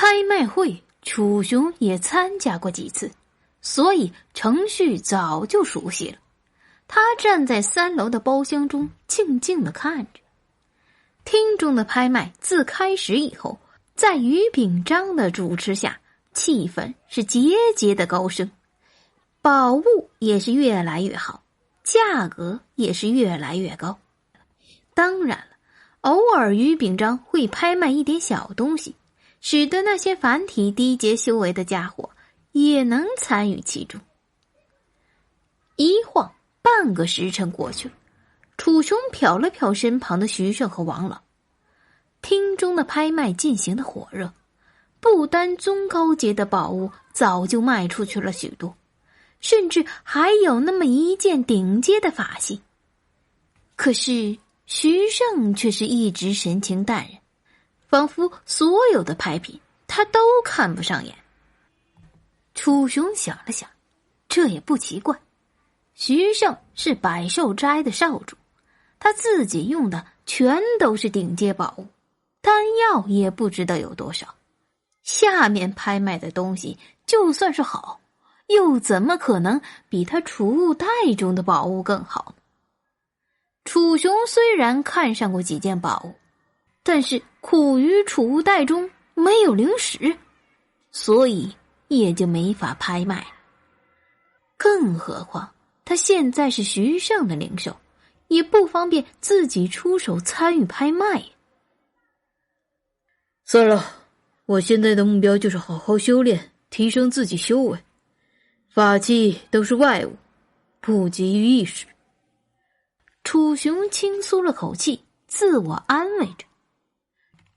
拍卖会，楚雄也参加过几次，所以程序早就熟悉了。他站在3楼的包厢中，静静地看着。厅中的拍卖自开始以后，在于秉章的主持下，气氛是节节的高升，宝物也是越来越好，价格也是越来越高。当然了，偶尔于秉章会拍卖一点小东西，使得那些凡体低阶修为的家伙也能参与其中。一晃半个时辰过去了，楚雄瞟了瞟身旁的徐胜和王老。厅中的拍卖进行的火热，不单中高阶的宝物早就卖出去了许多，甚至还有那么一件顶阶的法器。可是徐胜却是一直神情淡然，仿佛所有的拍品他都看不上眼。楚雄想了想，这也不奇怪，徐胜是百寿斋的少主，他自己用的全都是顶阶宝物，丹药也不知道有多少。下面拍卖的东西就算是好，又怎么可能比他储物袋中的宝物更好呢？楚雄虽然看上过几件宝物，但是苦于储物袋中没有灵石，所以也就没法拍卖了。更何况他现在是徐胜的灵兽，也不方便自己出手参与拍卖呀。算了，我现在的目标就是好好修炼，提升自己修为，法器都是外物，不急于一时。楚雄轻松了口气，自我安慰着。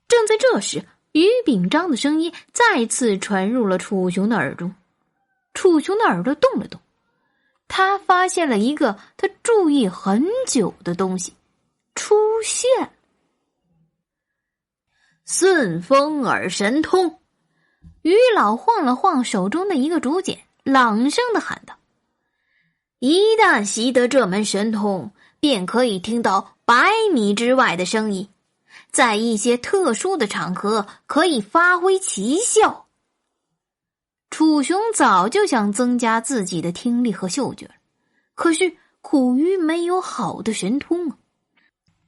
正在这时，于秉章的声音再次传入了楚雄的耳中。楚雄的耳朵动了动，他发现了一个他注意很久的东西出现。顺风耳神通。于老晃了晃手中的一个竹简，朗声地喊道：一旦习得这门神通，便可以听到100米之外的声音，在一些特殊的场合可以发挥奇效。楚雄早就想增加自己的听力和嗅觉了，可是苦于没有好的神通啊。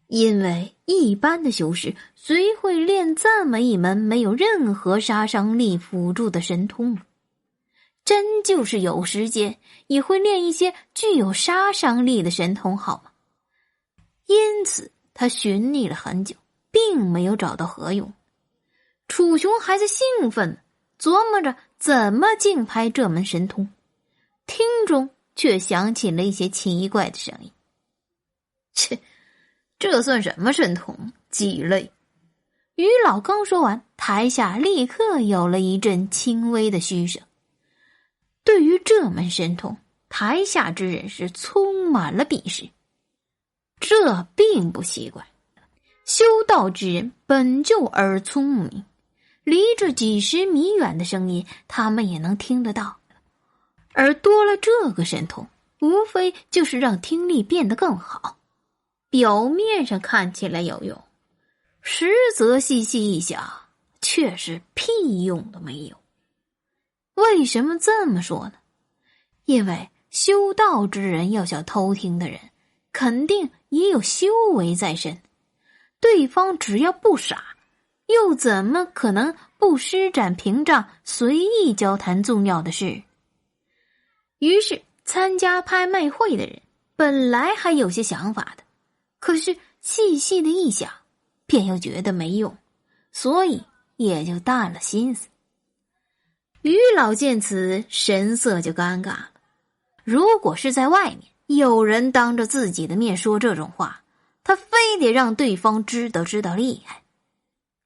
因为一般的修士谁会练这么一门没有任何杀伤力辅助的神通呢？真就是有时间也会练一些具有杀伤力的神通好吗？因此他寻觅了很久，并没有找到何用。楚雄还在兴奋琢磨着怎么竞拍这门神通，厅中却响起了一些奇怪的声音。切，这算什么神通？鸡肋！于老刚说完，台下立刻有了一阵轻微的嘘声。对于这门神通，台下之人是充满了鄙视。这并不奇怪，修道之人本就耳聪目明，离着几十米远的声音他们也能听得到，而多了这个神通，无非就是让听力变得更好。表面上看起来有用，实则细细一想，却是屁用都没有。为什么这么说呢？因为修道之人要想偷听的人，肯定也有修为在身，对方只要不傻，又怎么可能不施展屏障，随意交谈重要的事？于是参加拍卖会的人本来还有些想法的，可是细细的一想，便又觉得没用，所以也就淡了心思。于老见此，神色就尴尬了。如果是在外面，有人当着自己的面说这种话，他非得让对方知道厉害。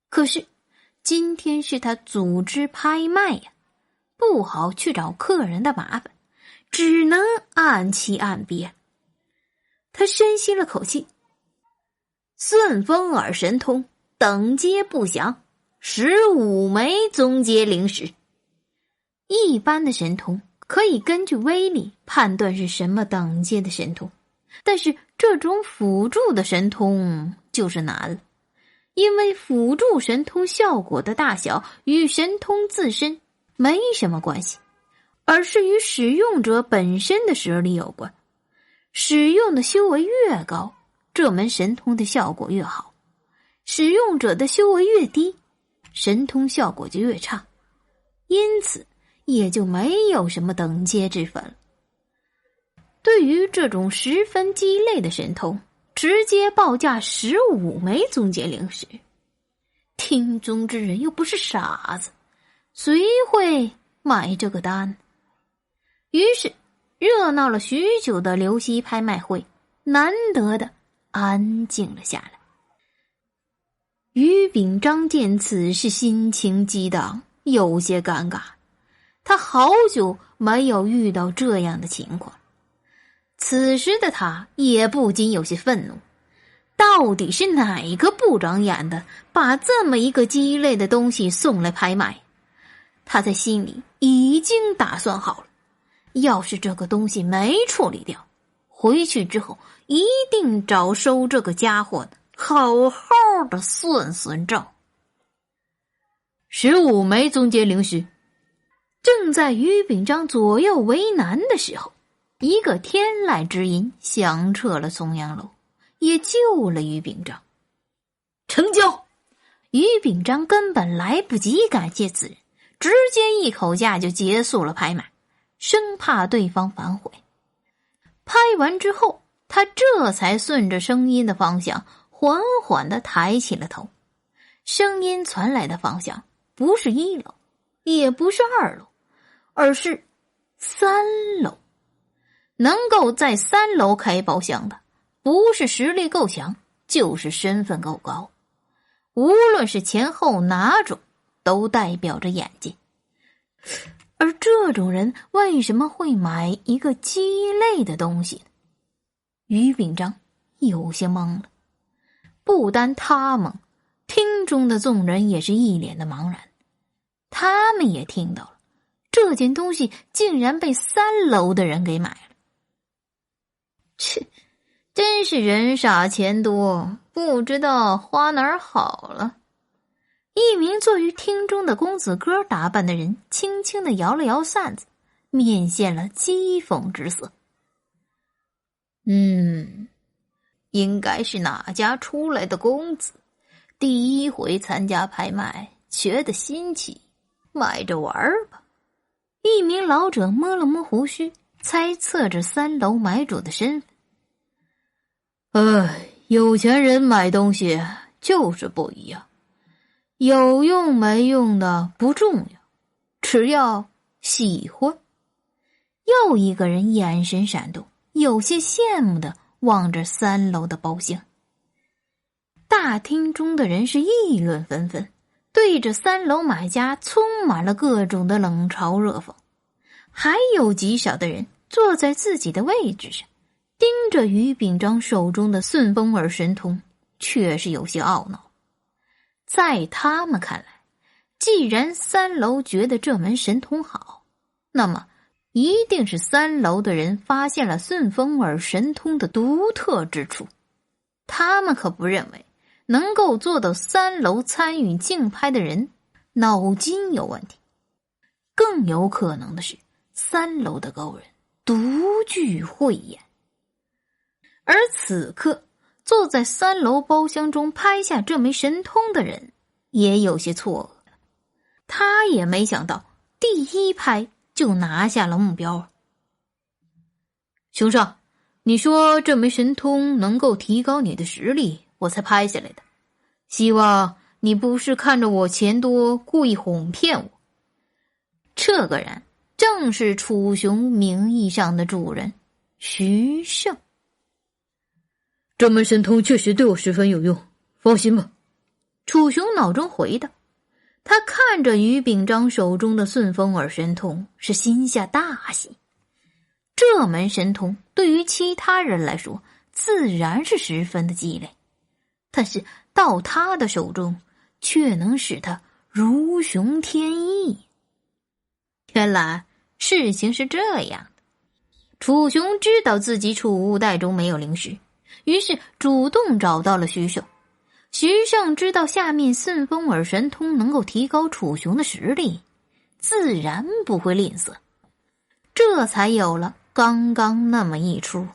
可是今天是他组织拍卖呀，不好去找客人的麻烦，只能暗气暗憋。他深吸了口气，顺风耳神通，等阶不详，15枚中阶灵石。一般的神通可以根据威力判断是什么等阶的神通，但是这种辅助的神通就是难了。因为辅助神通效果的大小与神通自身没什么关系，而是与使用者本身的实力有关。使用的修为越高，这门神通的效果越好；使用者的修为越低，神通效果就越差。因此也就没有什么等阶之分了。对于这种十分鸡肋的神通，直接报价15枚宗阶灵石，听中之人又不是傻子，谁会买这个单？于是热闹了许久的流溪拍卖会难得的安静了下来。于秉章见此事心情激荡，有些尴尬。他好久没有遇到这样的情况，此时的他也不禁有些愤怒。到底是哪个不长眼的把这么一个鸡肋的东西送来拍卖？他在心里已经打算好了，要是这个东西没处理掉，回去之后一定找收这个家伙的好好的算算账。15枚宗阶灵石。正在于秉章左右为难的时候，一个天籁之音响彻了松阳楼，也救了于秉章。成交！于秉章根本来不及感谢此人，直接一口价就结束了拍卖，生怕对方反悔。拍完之后，他这才顺着声音的方向缓缓地抬起了头。声音传来的方向不是1楼，也不是2楼，而是3楼。能够在3楼开包厢的，不是实力够强，就是身份够高。无论是前后哪种，都代表着眼界。而这种人为什么会买一个鸡肋的东西呢？于秉章有些懵了。不单他懵，厅中的众人也是一脸的茫然。他们也听到了，这件东西竟然被3楼的人给买了。切，真是人傻钱多，不知道花哪儿好了。一名坐于厅中的公子哥打扮的人轻轻地摇了摇扇子，面现了讥讽之色。应该是哪家出来的公子，第一回参加拍卖，觉得新奇，买着玩吧。一名老者摸了摸胡须，猜测着3楼买主的身份。有钱人买东西就是不一样，有用没用的不重要，只要喜欢。又一个人眼神闪动，有些羡慕的望着3楼的包厢。大厅中的人是议论纷纷，对着3楼买家充满了各种的冷嘲热讽。还有极少的人坐在自己的位置上，盯着于秉章手中的顺风耳神通，却是有些懊恼。在他们看来，既然3楼觉得这门神通好，那么一定是3楼的人发现了顺风耳神通的独特之处。他们可不认为能够做到3楼参与竞拍的人脑筋有问题，更有可能的是3楼的高人独具慧眼。而此刻坐在3楼包厢中拍下这枚神通的人也有些错愕，他也没想到第一拍就拿下了目标。兄上，你说这枚神通能够提高你的实力，我才拍下来的，希望你不是看着我钱多故意哄骗我。这个人正是楚雄名义上的主人徐胜。这门神通确实对我十分有用，放心吧。楚雄脑中回道。他看着于秉章手中的顺风耳神通，是心下大喜。这门神通对于其他人来说自然是十分的鸡肋，但是到他的手中却能使他如熊添翼。原来事情是这样的，楚雄知道自己储物袋中没有灵石，于是主动找到了徐胜。徐盛知道下面顺风耳神通能够提高楚雄的实力，自然不会吝啬，这才有了刚刚那么一出。